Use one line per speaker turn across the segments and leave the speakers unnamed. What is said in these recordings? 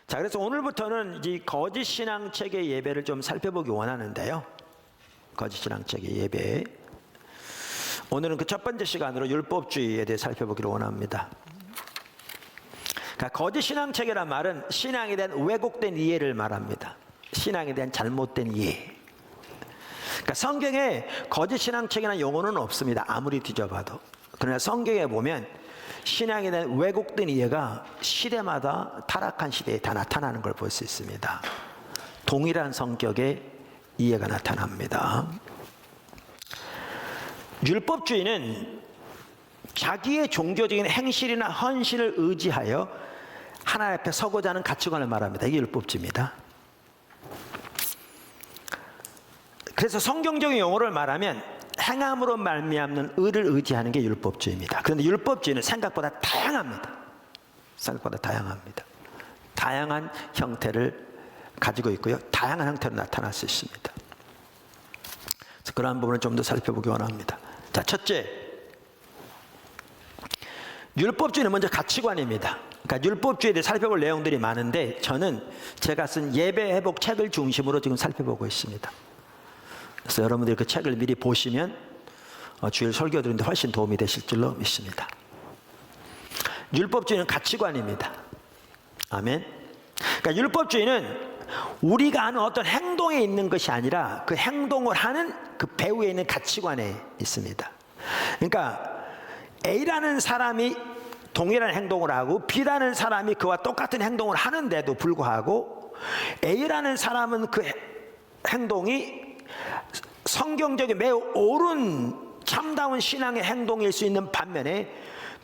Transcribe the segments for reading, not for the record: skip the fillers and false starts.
자, 그래서 오늘부터는 이 거짓 신앙책의 예배를 좀 살펴보기 원하는데요. 거짓 신앙책의 예배. 오늘은 그 첫 번째 시간으로 율법주의에 대해 살펴보기를 원합니다. 그러니까 거짓 신앙책이란 말은 신앙에 대한 왜곡된 이해를 말합니다. 신앙에 대한 잘못된 이해. 그러니까 성경에 거짓 신앙책이라는 용어는 없습니다. 아무리 뒤져봐도. 그러나 성경에 보면 신앙에 대한 왜곡된 이해가 시대마다 타락한 시대에 다 나타나는 걸 볼 수 있습니다. 동일한 성격의 이해가 나타납니다. 율법주의는 자기의 종교적인 행실이나 헌신을 의지하여 하나님 앞에 서고자 하는 가치관을 말합니다. 이게 율법주의입니다. 그래서 성경적인 용어를 말하면 행함으로 말미암는 의를 의지하는 게 율법주의입니다. 그런데 율법주의는 생각보다 다양합니다. 생각보다 다양합니다. 다양한 형태를 가지고 있고요. 다양한 형태로 나타날 수 있습니다. 그래서 그러한 부분을 좀 더 살펴보기 원합니다. 자, 첫째, 율법주의는 먼저 가치관입니다. 그러니까 율법주의에 대해 살펴볼 내용들이 많은데 저는 제가 쓴 예배 회복 책을 중심으로 지금 살펴보고 있습니다. 그래서 여러분들이 그 책을 미리 보시면 주일 설교 드리는데 훨씬 도움이 되실 줄로 믿습니다. 율법주의는 가치관입니다. 아멘. 그러니까 율법주의는 우리가 하는 어떤 행동에 있는 것이 아니라 그 행동을 하는 그 배후에 있는 가치관에 있습니다. 그러니까 A라는 사람이 동일한 행동을 하고 B라는 사람이 그와 똑같은 행동을 하는데도 불구하고 A라는 사람은 그 행동이 성경적인 매우 옳은 참다운 신앙의 행동일 수 있는 반면에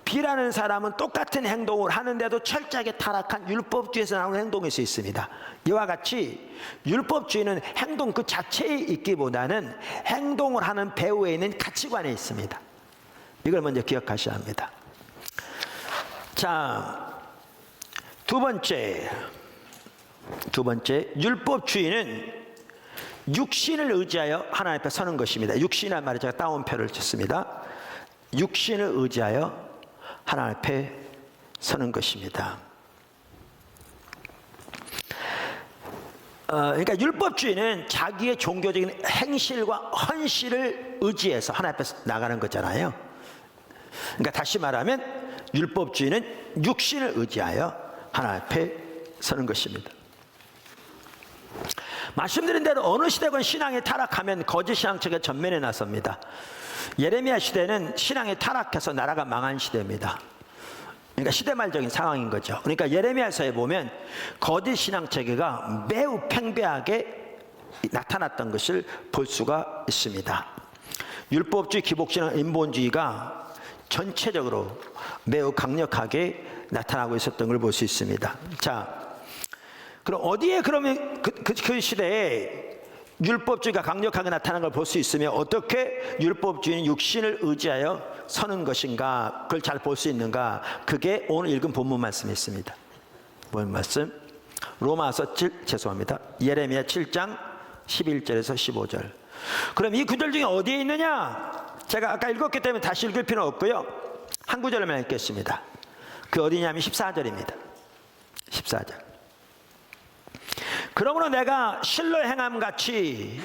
B라는 사람은 똑같은 행동을 하는데도 철저하게 타락한 율법주의에서 나오는 행동일 수 있습니다. 이와 같이 율법주의는 행동 그 자체에 있기보다는 행동을 하는 배후에 있는 가치관에 있습니다. 이걸 먼저 기억하셔야 합니다. 자, 두 번째, 율법주의는 육신을 의지하여 하나님 앞에 서는 것입니다. 육신이라는 말에 제가 따옴표를 쳤습니다. 육신을 의지하여 하나님 앞에 서는 것입니다. 그러니까 율법주의는 자기의 종교적인 행실과 헌신을 의지해서 하나님 앞에 나가는 거잖아요. 그러니까 다시 말하면 율법주의는 육신을 의지하여 하나님 앞에 서는 것입니다. 말씀드린 대로 어느 시대건 신앙이 타락하면 거짓 신앙책의 전면에 나섭니다. 예레미야 시대는 신앙이 타락해서 나라가 망한 시대입니다. 그러니까 시대말적인 상황인 거죠. 그러니까 예레미야서에 보면 거짓 신앙체계가 매우 팽배하게 나타났던 것을 볼 수가 있습니다. 율법주의, 기복신앙, 인본주의가 전체적으로 매우 강력하게 나타나고 있었던 걸 볼 수 있습니다. 자, 그럼 어디에 그러면 그 시대에 율법주의가 강력하게 나타난 걸 볼 수 있으며 어떻게 율법주의는 육신을 의지하여 서는 것인가, 그걸 잘 볼 수 있는가? 그게 오늘 읽은 본문 말씀이 있습니다. 본문 말씀 로마서 예레미야 7장 11절에서 15절. 그럼 이 구절 중에 어디에 있느냐? 제가 아까 읽었기 때문에 다시 읽을 필요는 없고요. 한 구절만 읽겠습니다. 그 어디냐면 14절입니다. 14절. 그러므로 내가 실로 행함같이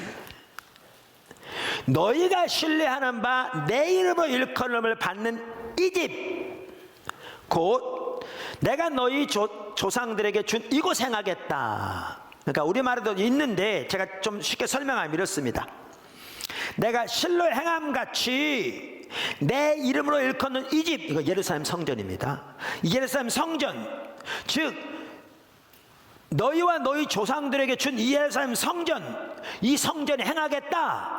너희가 신뢰하는 바 내 이름으로 일컬음을 받는 이 집 곧 내가 너희 조상들에게 준 이곳 행하겠다. 그러니까 우리말에도 있는데 제가 좀 쉽게 설명하면 이렇습니다. 내가 실로 행함같이 내 이름으로 일컫는 이 집, 이거 예루살렘 성전입니다. 예루살렘 성전, 즉 너희와 너희 조상들에게 준 이 예루살렘 성전, 이 성전에 행하겠다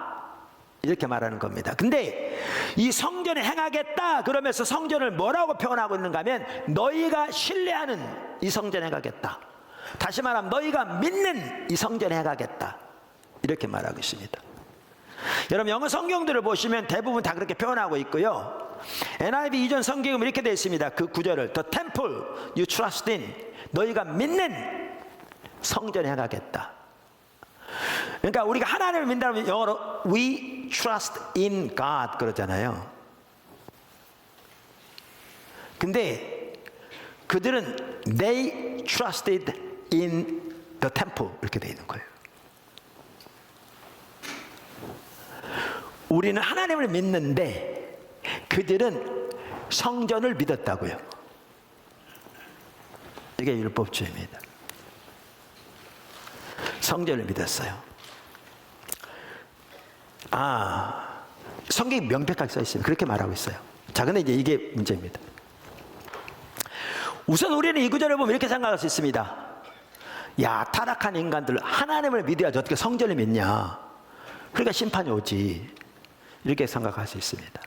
이렇게 말하는 겁니다. 근데 이 성전에 행하겠다 그러면서 성전을 뭐라고 표현하고 있는가 하면 너희가 신뢰하는 이 성전에 행하겠다. 다시 말하면 너희가 믿는 이 성전에 행하겠다 이렇게 말하고 있습니다. 여러분 영어 성경들을 보시면 대부분 다 그렇게 표현하고 있고요. NIV 이전 성경은 이렇게 되어 있습니다. 그 구절을 The temple you trust in, 너희가 믿는 성전에 행하겠다. 그러니까 우리가 하나님을 믿는다면 영어로 We trust in God 그러잖아요. 근데 그들은 They trusted in the temple 이렇게 되어 있는 거예요. 우리는 하나님을 믿는데 그들은 성전을 믿었다고요. 이게 율법주의입니다. 성전을 믿었어요. 성경이 명백하게 써 있습니다. 그렇게 말하고 있어요. 자, 근데 이제 이게 문제입니다. 우선 우리는 이 구절을 보면 이렇게 생각할 수 있습니다. 야, 타락한 인간들 하나님을 믿어야지 어떻게 성전을 믿냐. 그러니까 심판이 오지. 이렇게 생각할 수 있습니다.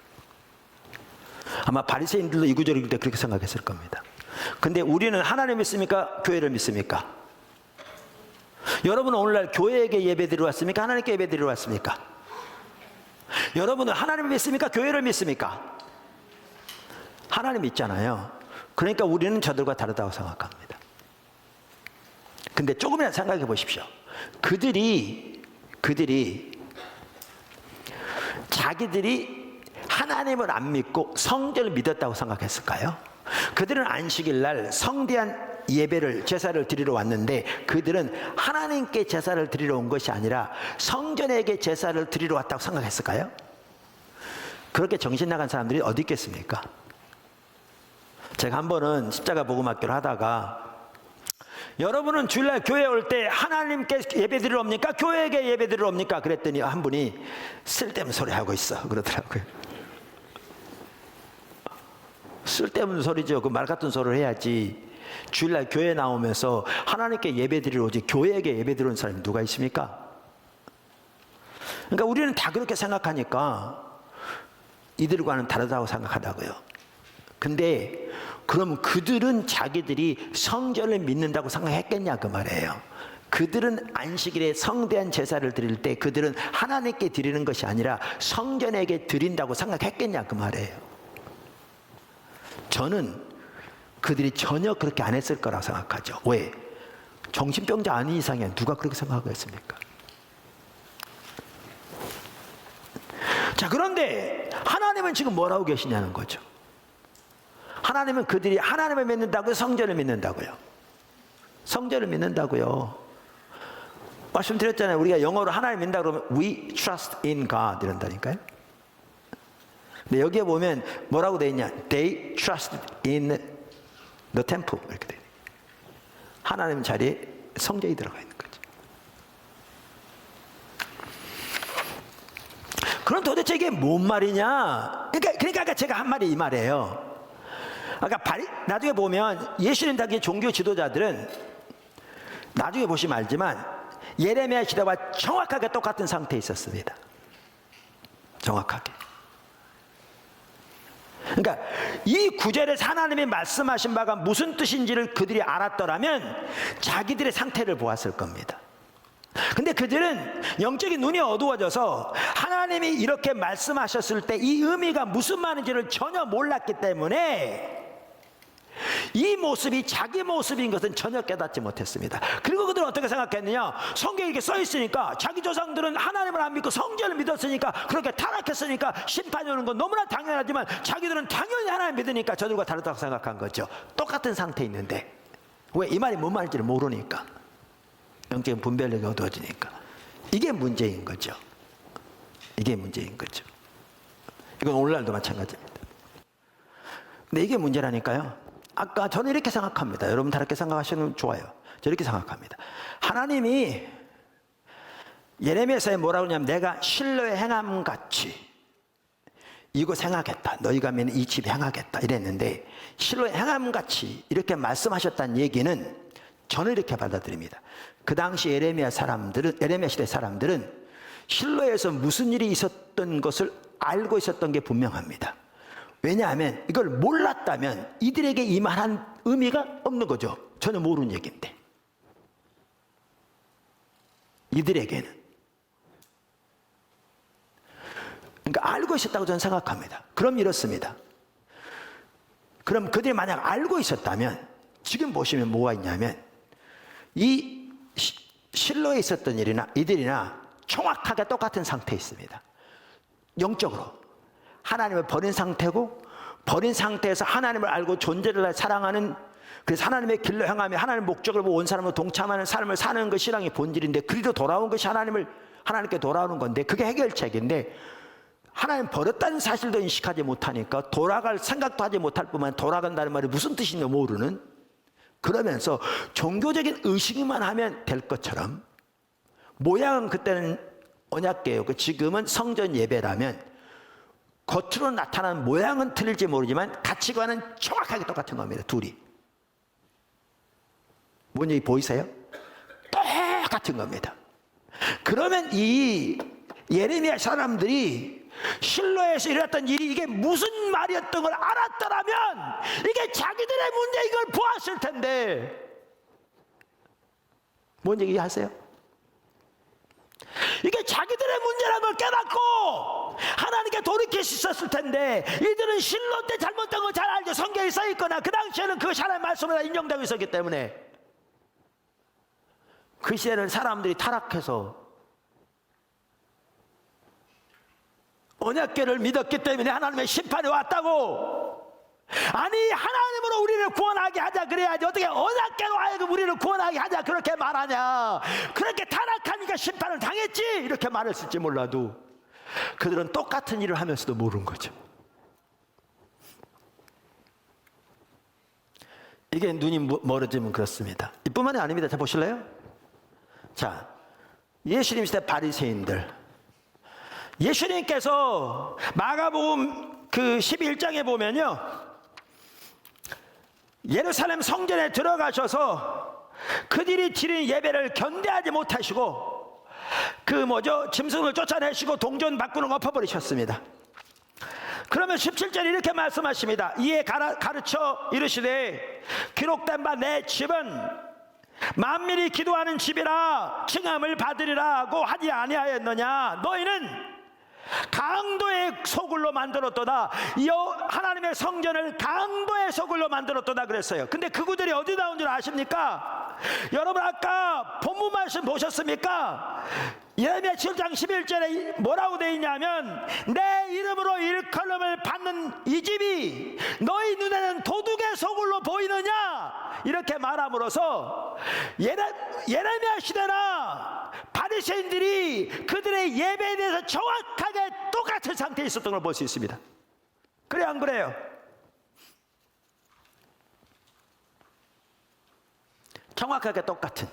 아마 바리새인들도 이 구절을 읽을 때 그렇게 생각했을 겁니다. 근데 우리는 하나님 믿습니까? 교회를 믿습니까? 여러분은 오늘날 교회에게 예배드리러 왔습니까? 하나님께 예배드리러 왔습니까? 여러분은 하나님을 믿습니까? 교회를 믿습니까? 하나님 믿잖아요. 그러니까 우리는 저들과 다르다고 생각합니다. 근데 조금이나 생각해 보십시오. 그들이 자기들이 하나님을 안 믿고 성전을 믿었다고 생각했을까요? 그들은 안식일 날 성대한 예배를 제사를 드리러 왔는데 그들은 하나님께 제사를 드리러 온 것이 아니라 성전에게 제사를 드리러 왔다고 생각했을까요? 그렇게 정신 나간 사람들이 어디 있겠습니까? 제가 한 번은 십자가 복음학교를 하다가 여러분은 주일날 교회에 올 때 하나님께 예배 드리러 옵니까? 교회에게 예배 드리러 옵니까? 그랬더니 한 분이 쓸데없는 소리 하고 있어 그러더라고요. 쓸데없는 소리죠. 그 말 같은 소리를 해야지. 주일날 교회 나오면서 하나님께 예배 드리러 오지 교회에게 예배 드리러 온 사람이 누가 있습니까? 그러니까 우리는 다 그렇게 생각하니까 이들과는 다르다고 생각하다고요. 근데 그럼 그들은 자기들이 성전을 믿는다고 생각했겠냐 그 말이에요. 그들은 안식일에 성대한 제사를 드릴 때 그들은 하나님께 드리는 것이 아니라 성전에게 드린다고 생각했겠냐 그 말이에요. 저는 그들이 전혀 그렇게 안 했을 거라고 생각하죠. 왜? 정신병자 아닌 이상이야 누가 그렇게 생각하겠습니까? 자, 그런데 하나님은 지금 뭐라고 계시냐는 거죠. 하나님은 그들이 하나님을 믿는다고요? 성전을 믿는다고요? 성전을 믿는다고요. 말씀드렸잖아요. 우리가 영어로 하나님 믿는다 그러면 We trust in God 이런다니까요. 근데 여기에 보면 뭐라고 되어 있냐? They trust in the temple 이렇게 돼. 하나님 자리에 성전이 들어가 있는 거죠. 그럼 도대체 이게 뭔 말이냐? 그러니까 아까 제가 한 말이 이 말이에요. 아까 나중에 보면 예수님 당시 종교 지도자들은 나중에 보시면 알지만 예레미야 시대와 정확하게 똑같은 상태에 있었습니다. 정확하게. 그러니까 이 구절에서 하나님이 말씀하신 바가 무슨 뜻인지를 그들이 알았더라면 자기들의 상태를 보았을 겁니다. 근데 그들은 영적인 눈이 어두워져서 하나님이 이렇게 말씀하셨을 때 이 의미가 무슨 말인지를 전혀 몰랐기 때문에 이 모습이 자기 모습인 것은 전혀 깨닫지 못했습니다. 그리고 그들은 어떻게 생각했느냐? 성경에 이렇게 써 있으니까 자기 조상들은 하나님을 안 믿고 성전을 믿었으니까 그렇게 타락했으니까 심판이 오는 건 너무나 당연하지만 자기들은 당연히 하나님 믿으니까 저들과 다르다고 생각한 거죠. 똑같은 상태에 있는데 왜? 이 말이 뭔 말인지를 모르니까. 영적인 분별력이 어두워지니까. 이게 문제인 거죠. 이게 문제인 거죠. 이건 오늘날도 마찬가지입니다. 근데 이게 문제라니까요. 아까 저는 이렇게 생각합니다. 여러분 다르게 생각하시면 좋아요. 저 이렇게 생각합니다. 하나님이 예레미야서에 뭐라고 하냐면 내가 실로의 행함같이 이곳 행하겠다. 너희가 믿는 이 집 행하겠다 이랬는데 실로의 행함같이 이렇게 말씀하셨다는 얘기는 저는 이렇게 받아들입니다. 그 당시 예레미야 시대 사람들은 실로에서 무슨 일이 있었던 것을 알고 있었던 게 분명합니다. 왜냐하면 이걸 몰랐다면 이들에게 이 말한 의미가 없는 거죠. 전혀 모르는 얘기인데. 이들에게는. 그러니까 알고 있었다고 저는 생각합니다. 그럼 이렇습니다. 그럼 그들이 만약 알고 있었다면 지금 보시면 뭐가 있냐면 이 실로에 있었던 일이나 이들이나 정확하게 똑같은 상태에 있습니다. 영적으로. 하나님을 버린 상태고 버린 상태에서 하나님을 알고 존재를 사랑하는 그래서 하나님의 길로 향하며 하나님의 목적을 보고 온 사람으로 동참하는 삶을 사는 것이 신앙의 본질인데, 그리도 돌아온 것이 하나님께 돌아오는 건데, 그게 해결책인데 하나님 버렸다는 사실도 인식하지 못하니까 돌아갈 생각도 하지 못할 뿐만 돌아간다는 말이 무슨 뜻인지 모르는, 그러면서 종교적인 의식만 하면 될 것처럼, 모양은 그때는 언약궤였고 지금은 성전 예배라면 겉으로 나타나는 모양은 틀릴지 모르지만 가치관은 정확하게 똑같은 겁니다. 둘이. 뭔 얘기 보이세요? 똑같은 겁니다. 그러면 이 예레미야 사람들이 실로에서 일어났던 일이 이게 무슨 말이었던 걸 알았더라면 이게 자기들의 문제인 걸 보았을 텐데, 뭔 얘기 하세요? 이게 자기들의 문제라는 걸 깨닫고 하나님께 돌이킬 수 있었을 텐데, 이들은 실로 때 잘못된 걸 잘 알죠. 성경에 써있거나 그 당시에는 그것이 하나님의 말씀으로 인정되고 있었기 때문에. 그 시대는 사람들이 타락해서 언약궤를 믿었기 때문에 하나님의 심판이 왔다고. 아니, 하나님으로 우리를 구원하게 하자 그래야지 어떻게 언약궤로 하여금 우리를 구원하게 하자 그렇게 말하냐. 그렇게 타락하니까 심판을 당했지 이렇게 말했을지 몰라도 그들은 똑같은 일을 하면서도 모르는 거죠. 이게 눈이 멀어지면 그렇습니다. 이뿐만이 아닙니다. 자, 보실래요? 자, 예수님 시대 바리새인들, 예수님께서 마가복음 그 11장에 보면요, 예루살렘 성전에 들어가셔서 그들이 드린 예배를 견뎌하지 못하시고 짐승을 쫓아내시고 동전 바꾸는 거 엎어버리셨습니다. 그러면 17절에 이렇게 말씀하십니다. 이에 가르쳐 이르시되 기록된 바 내 집은 만민이 기도하는 집이라 칭함을 받으리라고 하지 아니하였느냐. 너희는 강도의 소굴로 만들었도다. 하나님의 성전을 강도의 소굴로 만들었도다 그랬어요. 근데 그구들이 어디 나온 줄 아십니까? 여러분 아까 본문 말씀 보셨습니까? 예레미야 7장 11절에 뭐라고 되어 있냐면, 내 이름으로 일컬음을 받는 이 집이 너희 눈에는 도둑의 소굴로 보이느냐, 이렇게 말함으로써 예레미야 시대나 바리새인들이 그들의 예배에 대해서 정확하게 똑같은 상태에 있었던 걸 볼 수 있습니다. 그래요, 안 그래요? 정확하게 똑같은,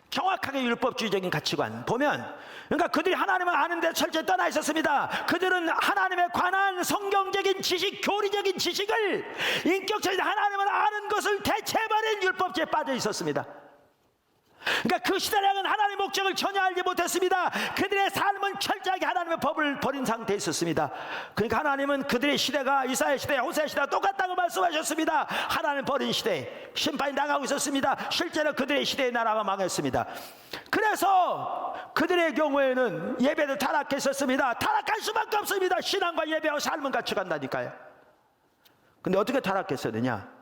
정확하게 율법주의적인 가치관 보면, 그러니까 그들이 하나님을 아는데 철저히 떠나 있었습니다. 그들은 하나님에 관한 성경적인 지식, 교리적인 지식을, 인격적인 하나님을 아는 것을 대체해버린 율법주의에 빠져 있었습니다. 그러니까 그 시대랑은 하나님의 목적을 전혀 알지 못했습니다. 그들의 삶은 철저하게 하나님의 법을 버린 상태에 있었습니다. 그러니까 하나님은 그들의 시대가 이사야 시대, 호세아 시대와 똑같다고 말씀하셨습니다. 하나님 버린 시대, 심판이 나가고 있었습니다. 실제로 그들의 시대의 나라가 망했습니다. 그래서 그들의 경우에는 예배도 타락했었습니다. 타락할 수밖에 없습니다. 신앙과 예배와 삶은 같이 간다니까요. 근데 어떻게 타락했었느냐?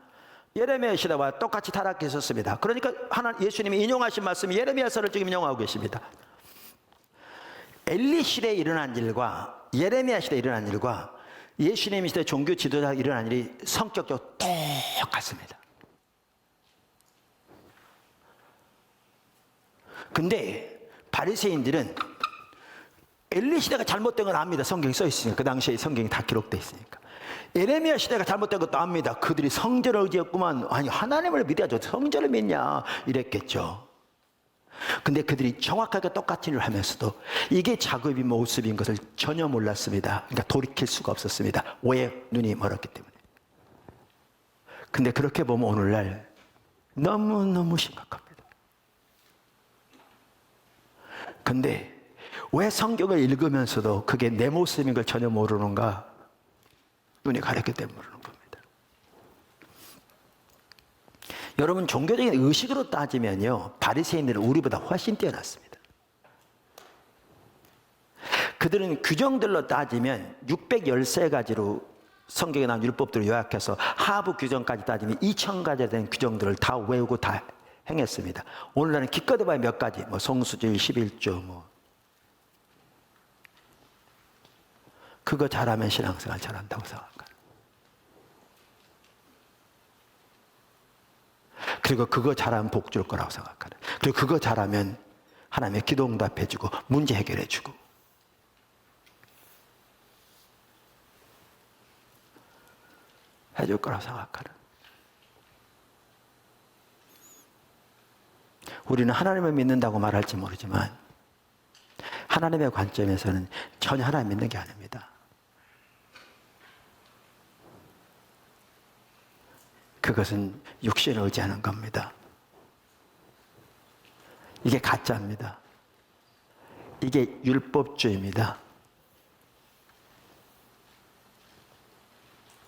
예레미야 시대와 똑같이 타락했었습니다. 그러니까 예수님이 인용하신 말씀이 예레미야서를 지금 인용하고 계십니다. 엘리 시대에 일어난 일과 예레미야 시대에 일어난 일과 예수님 시대 종교 지도자가 일어난 일이 성격적으로 똑같습니다. 근데 바리새인들은 엘리 시대가 잘못된 건 압니다. 성경이 써 있으니까. 그 당시에 성경이 다 기록되어 있으니까. 예레미야 시대가 잘못된 것도 압니다. 그들이 성전을 의지했구만. 아니, 하나님을 믿어야죠. 성전을 믿냐 이랬겠죠. 근데 그들이 정확하게 똑같은 일을 하면서도 이게 자급의 모습인 것을 전혀 몰랐습니다. 그러니까 돌이킬 수가 없었습니다. 왜? 눈이 멀었기 때문에. 근데 그렇게 보면 오늘날 너무너무 심각합니다. 근데 왜 성경을 읽으면서도 그게 내 모습인 걸 전혀 모르는가? 눈이 가렸기 때문에 그러는 겁니다. 여러분, 종교적인 의식으로 따지면요, 바리새인들은 우리보다 훨씬 뛰어났습니다. 그들은 규정들로 따지면 613가지로 성경에 나온 율법들을 요약해서 하부 규정까지 따지면 2000가지에 대한 규정들을 다 외우고 다 행했습니다. 오늘날은 기껏 해봐야 몇 가지, 성수주의 11조 그거 잘하면 신앙생활 잘한다고 생각합니다. 그리고 그거 잘하면 복 줄 거라고 생각하는. 그리고 그거 잘하면 하나님의 기도 응답해주고 문제 해결해주고. 해줄 거라고 생각하는. 우리는 하나님을 믿는다고 말할지 모르지만 하나님의 관점에서는 전혀 하나님 믿는 게 아닙니다. 그것은 육신을 의지하는 겁니다. 이게 가짜입니다. 이게 율법주의입니다.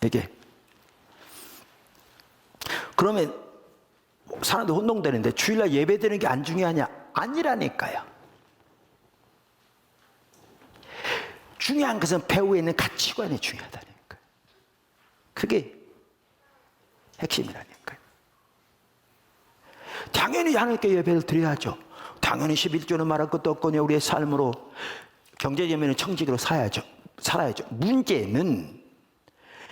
이게. 그러면 사람들 혼동되는데 주일날 예배드리는 게 안 중요하냐? 아니라니까요. 중요한 것은 배후에 있는 가치관이 중요하다니까요. 그게 핵심이라니까요. 당연히 하나님께 예배를 드려야죠. 당연히 11조는 말할 것도 없거니 우리의 삶으로 경제적인 청직으로 살아야죠. 문제는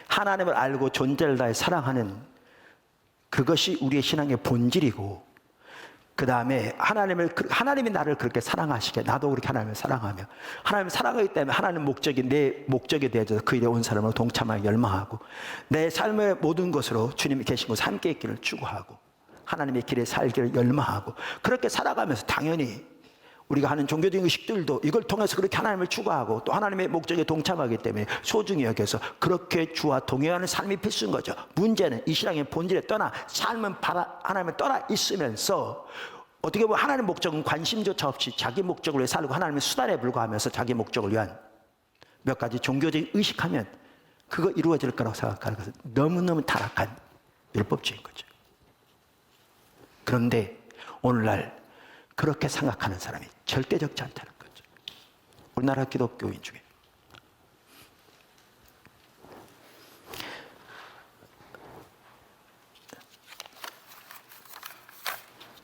하나님을 알고 존재를 다해 사랑하는 그것이 우리의 신앙의 본질이고, 그 다음에 하나님이 나를 그렇게 사랑하시게 나도 그렇게 하나님을 사랑하며, 하나님을 사랑하기 때문에 하나님 목적이 내 목적에 대해서 그 일에 온 사람을 동참하여 열망하고, 내 삶의 모든 것으로 주님이 계신 곳 함께 있기를 추구하고 하나님의 길에 살기를 열망하고, 그렇게 살아가면서 당연히 우리가 하는 종교적인 의식들도 이걸 통해서 그렇게 하나님을 추구하고 또 하나님의 목적에 동참하기 때문에 소중히 여겨서 그렇게 주와 동행하는 삶이 필수인 거죠. 문제는 이 신앙의 본질에 떠나 삶은 하나님을 떠나 있으면서 어떻게 보면 하나님의 목적은 관심조차 없이 자기 목적을 위해 살고 하나님의 수단에 불과하면서 자기 목적을 위한 몇 가지 종교적인 의식하면 그거 이루어질 거라고 생각하는 것은 너무너무 타락한 율법주의인 거죠. 그런데 오늘날 그렇게 생각하는 사람이 절대 적지 않다는 거죠. 우리나라 기독교인 중에.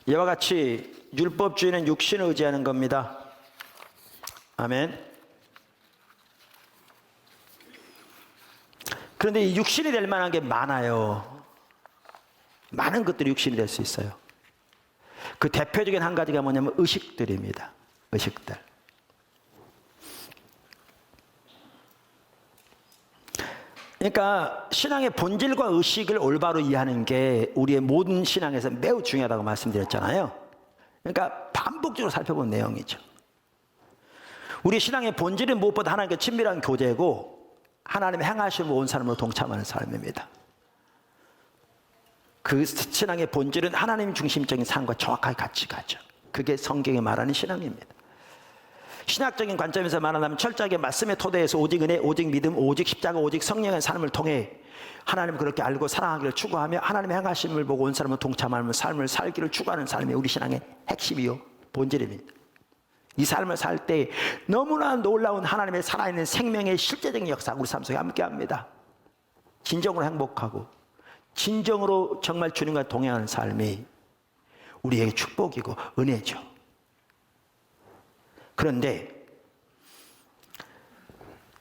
이와 같이 율법주의는 육신을 의지하는 겁니다. 아멘. 그런데 이 육신이 될 만한 게 많아요. 많은 것들이 육신이 될 수 있어요. 그 대표적인 한 가지가 뭐냐면 의식들입니다. 의식들. 그러니까 신앙의 본질과 의식을 올바로 이해하는 게 우리의 모든 신앙에서 매우 중요하다고 말씀드렸잖아요. 그러니까 반복적으로 살펴본 내용이죠. 우리 신앙의 본질은 무엇보다 하나님과 친밀한 교제고 하나님의 행하심을 온 사람으로 동참하는 삶입니다. 그 신앙의 본질은 하나님 중심적인 삶과 정확하게 같이 가죠. 그게 성경이 말하는 신앙입니다. 신학적인 관점에서 말하자면 철저하게 말씀의 토대에서 오직 은혜, 오직 믿음, 오직 십자가, 오직 성령의 삶을 통해 하나님을 그렇게 알고 사랑하기를 추구하며 하나님의 행하심을 보고 온 사람을 동참하며 삶을 살기를 추구하는 삶이 우리 신앙의 핵심이요 본질입니다. 이 삶을 살 때 너무나 놀라운 하나님의 살아있는 생명의 실제적인 역사가 우리 삶 속에 함께합니다. 진정으로 행복하고 진정으로 정말 주님과 동행하는 삶이 우리에게 축복이고 은혜죠. 그런데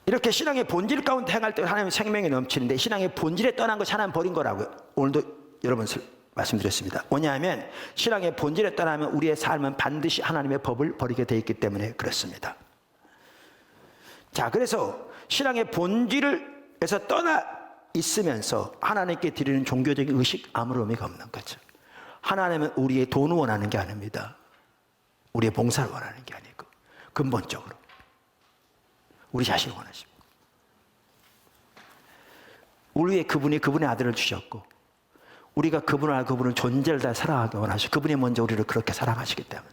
이렇게 신앙의 본질 가운데 행할 때 하나님의 생명이 넘치는데 신앙의 본질에 떠난 것이 하나님 버린 거라고요. 오늘도 여러분 말씀드렸습니다. 뭐냐면 신앙의 본질에 떠나면 우리의 삶은 반드시 하나님의 법을 버리게 돼 있기 때문에 그렇습니다. 자, 그래서 신앙의 본질에서 떠나 있으면서 하나님께 드리는 종교적인 의식 아무런 의미가 없는 거죠. 하나님은 우리의 돈을 원하는 게 아닙니다. 우리의 봉사를 원하는 게 아니고 근본적으로 우리 자신을 원하십니다. 우리 위해 그분이 그분의 아들을 주셨고 우리가 그분을 알고 그분을 존재를 다 사랑하기 원하시고 그분이 먼저 우리를 그렇게 사랑하시기 때문에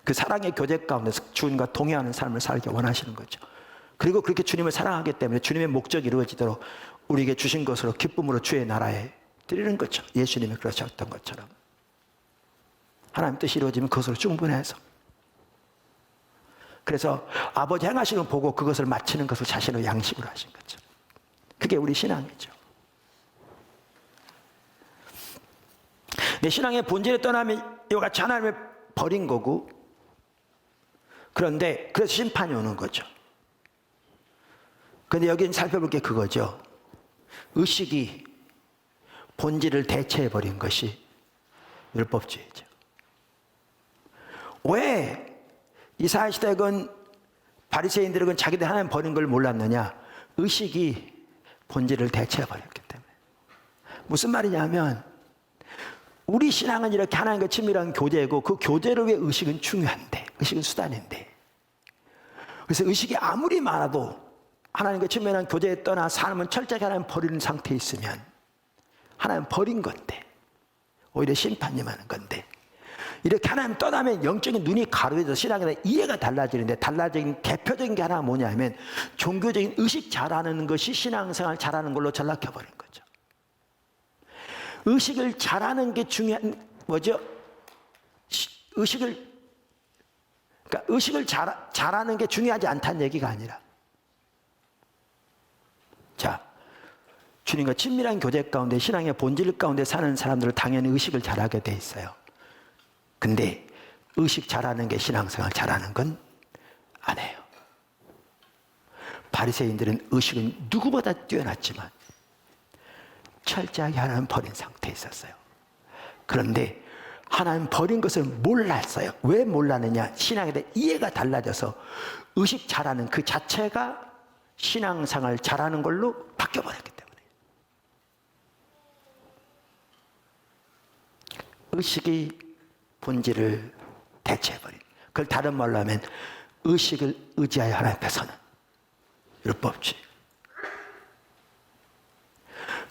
그 사랑의 교제 가운데서 주님과 동행하는 삶을 살기 원하시는 거죠. 그리고 그렇게 주님을 사랑하기 때문에 주님의 목적이 이루어지도록 우리에게 주신 것으로 기쁨으로 주의 나라에 드리는 거죠. 예수님이 그러셨던 것처럼 하나님 뜻이 이루어지면 그것으로 충분해서 그래서 아버지 행하시는 걸 보고 그것을 마치는 것을 자신의 양식으로 하신 거죠. 그게 우리 신앙이죠. 내 신앙의 본질에 떠나면 이와 같이 하나님을 버린 거고 그런데 그래서 심판이 오는 거죠. 그런데 여기는 살펴볼 게 그거죠. 의식이 본질을 대체해버린 것이 율법주의죠. 왜 이사야 시대건 바리새인들은 자기들 하나님 버린 걸 몰랐느냐? 의식이 본질을 대체해버렸기 때문에. 무슨 말이냐면 우리 신앙은 이렇게 하나님과 친밀한 교제고 그 교제를 위해 의식은 중요한데, 의식은 수단인데, 그래서 의식이 아무리 많아도 하나님과 친밀한 교제에 떠나 삶은 철저하게 하나님 버리는 상태에 있으면 하나님 버린 건데, 오히려 심판이 많은 건데, 이렇게 하나님 떠나면 영적인 눈이 가로해져서 신앙에 대한 이해가 달라지는데, 달라진 대표적인 게 하나 뭐냐면 종교적인 의식 잘하는 것이 신앙생활 잘하는 걸로 전락해버린 거죠. 의식을 잘하는 게 중요한 뭐죠? 의식을 잘하는 게 중요하지 않다는 얘기가 아니라, 자, 주님과 친밀한 교제 가운데 신앙의 본질 가운데 사는 사람들은 당연히 의식을 잘하게 돼 있어요. 근데 의식 잘하는 게 신앙생활 잘하는 건 아니에요. 바리새인들은 의식은 누구보다 뛰어났지만 철저하게 하나님 버린 상태에 있었어요. 그런데 하나님 버린 것을 몰랐어요. 왜 몰랐느냐? 신앙에 대해 이해가 달라져서 의식 잘하는 그 자체가 신앙생활 잘하는 걸로 바뀌어버렸기 때문에. 의식이 본질을 대체해버린, 그걸 다른 말로 하면 의식을 의지하여 하나님 앞에 서는 율법주의.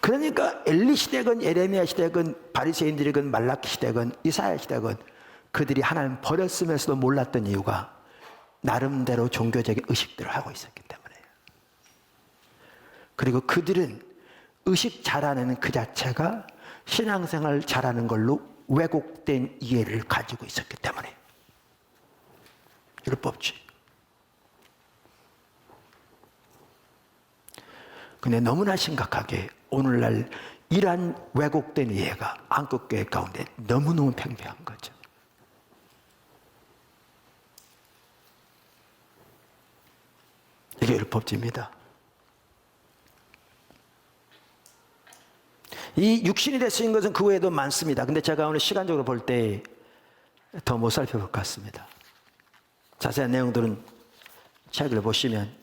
그러니까 엘리 시대건 예레미야 시대건 바리새인들이건 말라기 시대건 이사야 시대건 그들이 하나님 버렸으면서도 몰랐던 이유가 나름대로 종교적인 의식들을 하고 있었기 때문에요. 그리고 그들은 의식 잘하는 그 자체가 신앙생활 잘하는 걸로 왜곡된 이해를 가지고 있었기 때문에. 율법주의. 근데 너무나 심각하게 오늘날 이러한 왜곡된 이해가 한국교회 가운데 너무너무 팽배한 거죠. 이게 율법주의입니다. 이 육신이 되신 것은 그 외에도 많습니다. 근데 제가 오늘 시간적으로 볼 때 더 못 살펴볼 것 같습니다. 자세한 내용들은 책을 보시면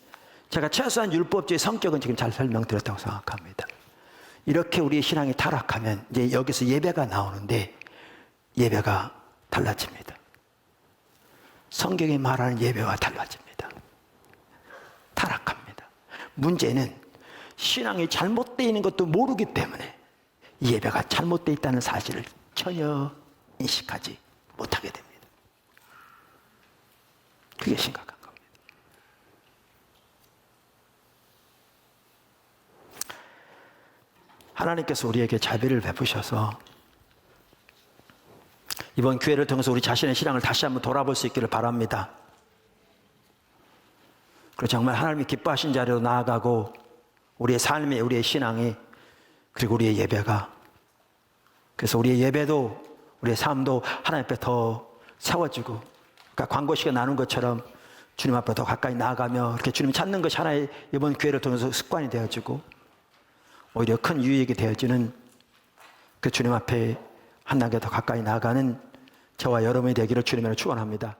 제가 최소한 율법주의 성격은 지금 잘 설명드렸다고 생각합니다. 이렇게 우리의 신앙이 타락하면 이제 여기서 예배가 나오는데 예배가 달라집니다. 성경이 말하는 예배와 달라집니다. 타락합니다. 문제는 신앙이 잘못되어 있는 것도 모르기 때문에 예배가 잘못되어 있다는 사실을 전혀 인식하지 못하게 됩니다. 그게 심각한 겁니다. 하나님께서 우리에게 자비를 베푸셔서 이번 기회를 통해서 우리 자신의 신앙을 다시 한번 돌아볼 수 있기를 바랍니다. 그리고 정말 하나님이 기뻐하신 자리로 나아가고 우리의 삶이, 우리의 신앙이, 그리고 우리의 예배가, 그래서 우리의 예배도 우리의 삶도 하나님 앞에 더 세워지고, 그러니까 광고 시간 나눈 것처럼 주님 앞에 더 가까이 나아가며 이렇게 주님 찾는 것이 하나의 이번 기회를 통해서 습관이 되어지고 오히려 큰 유익이 되어지는 그 주님 앞에 한 단계 더 가까이 나아가는 저와 여러분이 되기를 주님으로 축원합니다.